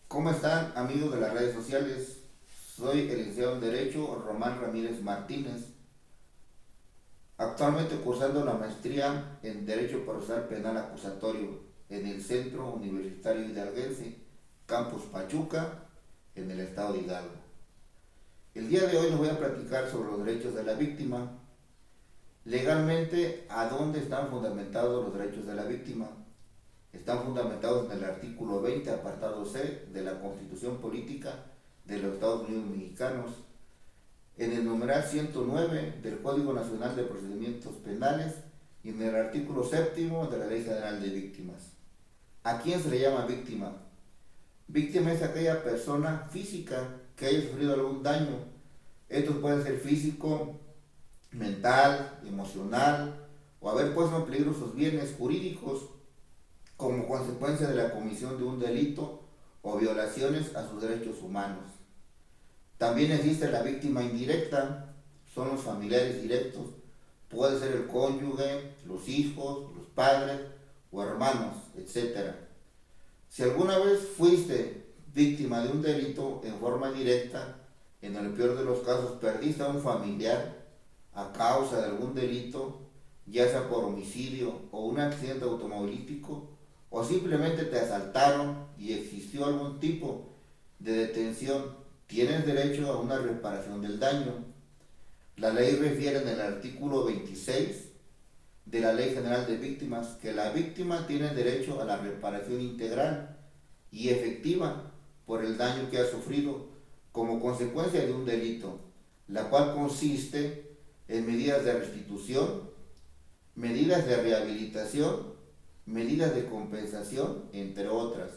¿Cómo están, amigos de las redes sociales? Soy el licenciado en Derecho Román Ramírez Martínez, actualmente cursando la maestría en Derecho Procesal Penal Acusatorio en el Centro Universitario Hidalguense, Campus Pachuca, en el estado de Hidalgo. El día de hoy les voy a platicar sobre los derechos de la víctima. Legalmente, ¿a dónde están fundamentados los derechos de la víctima? Están fundamentados en el artículo 20, apartado C de la Constitución Política de los Estados Unidos Mexicanos, en el numeral 109 del Código Nacional de Procedimientos Penales y en el artículo 7 de la Ley General de Víctimas. ¿A quién se le llama víctima? Víctima es aquella persona física que haya sufrido algún daño. Estos pueden ser físico, mental, emocional, o haber puesto en peligro sus bienes jurídicos como consecuencia de la comisión de un delito o violaciones a sus derechos humanos. También existe la víctima indirecta, son los familiares directos, puede ser el cónyuge, los hijos, los padres o hermanos, etc. Si alguna vez fuiste víctima de un delito en forma directa, en el peor de los casos perdiste a un familiar a causa de algún delito, ya sea por homicidio o un accidente automovilístico, o simplemente te asaltaron y existió algún tipo de detención, tienes derecho a una reparación del daño. La ley refiere en el artículo 26 de la Ley General de Víctimas que la víctima tiene derecho a la reparación integral y efectiva por el daño que ha sufrido como consecuencia de un delito, la cual consiste en medidas de restitución, medidas de rehabilitación, medidas de compensación, entre otras.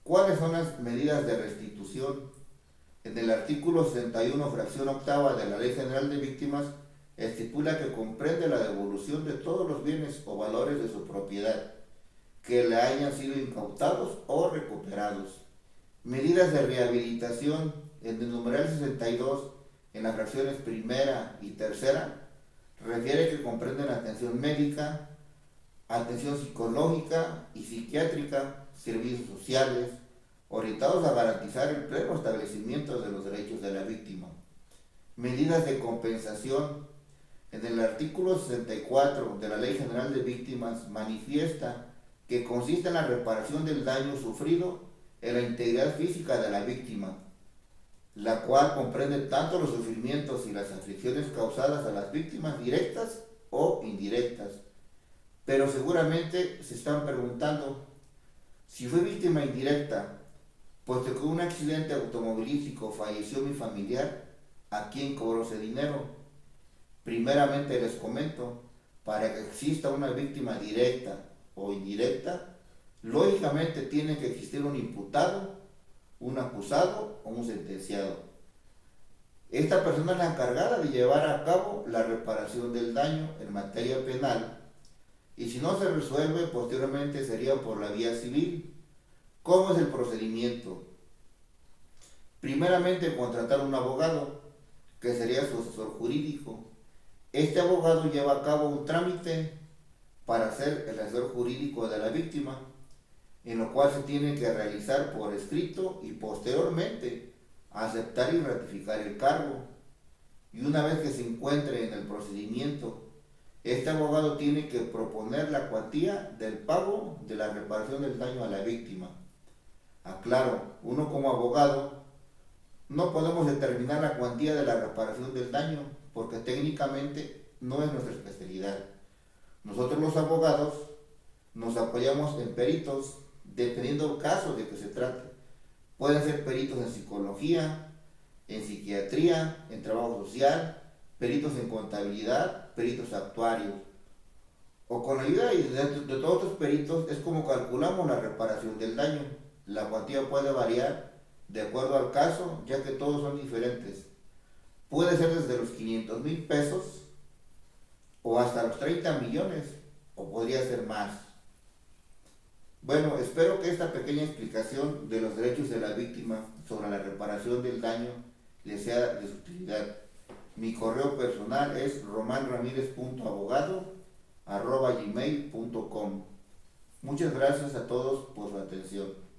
¿Cuáles son las medidas de restitución? En el artículo 61, fracción octava de la Ley General de Víctimas, estipula que comprende la devolución de todos los bienes o valores de su propiedad que le hayan sido incautados o recuperados. Medidas de rehabilitación, en el numeral 62, en las fracciones primera y tercera, refiere que comprenden atención médica, atención psicológica y psiquiátrica, servicios sociales, orientados a garantizar el pleno establecimiento de los derechos de la víctima. Medidas de compensación. En el artículo 64 de la Ley General de Víctimas manifiesta que consiste en la reparación del daño sufrido en la integridad física de la víctima, la cual comprende tanto los sufrimientos y las aflicciones causadas a las víctimas directas o indirectas. Pero seguramente se están preguntando, si fue víctima indirecta, puesto que en un accidente automovilístico falleció mi familiar, ¿a quién cobró ese dinero? Primeramente les comento, para que exista una víctima directa o indirecta, lógicamente tiene que existir un imputado, un acusado o un sentenciado. Esta persona es la encargada de llevar a cabo la reparación del daño en materia penal y si no se resuelve, posteriormente sería por la vía civil. ¿Cómo es el procedimiento? Primeramente, contratar un abogado, que sería su asesor jurídico. Este abogado lleva a cabo un trámite para ser el asesor jurídico de la víctima, en lo cual se tiene que realizar por escrito y posteriormente aceptar y ratificar el cargo. Y una vez que se encuentre en el procedimiento, este abogado tiene que proponer la cuantía del pago de la reparación del daño a la víctima. Aclaro, uno como abogado no podemos determinar la cuantía de la reparación del daño porque técnicamente no es nuestra especialidad. Nosotros los abogados nos apoyamos en peritos dependiendo del caso de que se trate. Pueden ser peritos en psicología, en psiquiatría, en trabajo social, peritos en contabilidad, peritos actuarios. O con la ayuda de todos estos peritos es como calculamos la reparación del daño. La cuantía puede variar de acuerdo al caso, ya que todos son diferentes. Puede ser desde los 500,000 pesos o hasta los 30 millones, o podría ser más. Bueno, espero que esta pequeña explicación de los derechos de la víctima sobre la reparación del daño les sea de su utilidad. Mi correo personal es romanramirez.abogado@gmail.com. Muchas gracias a todos por su atención.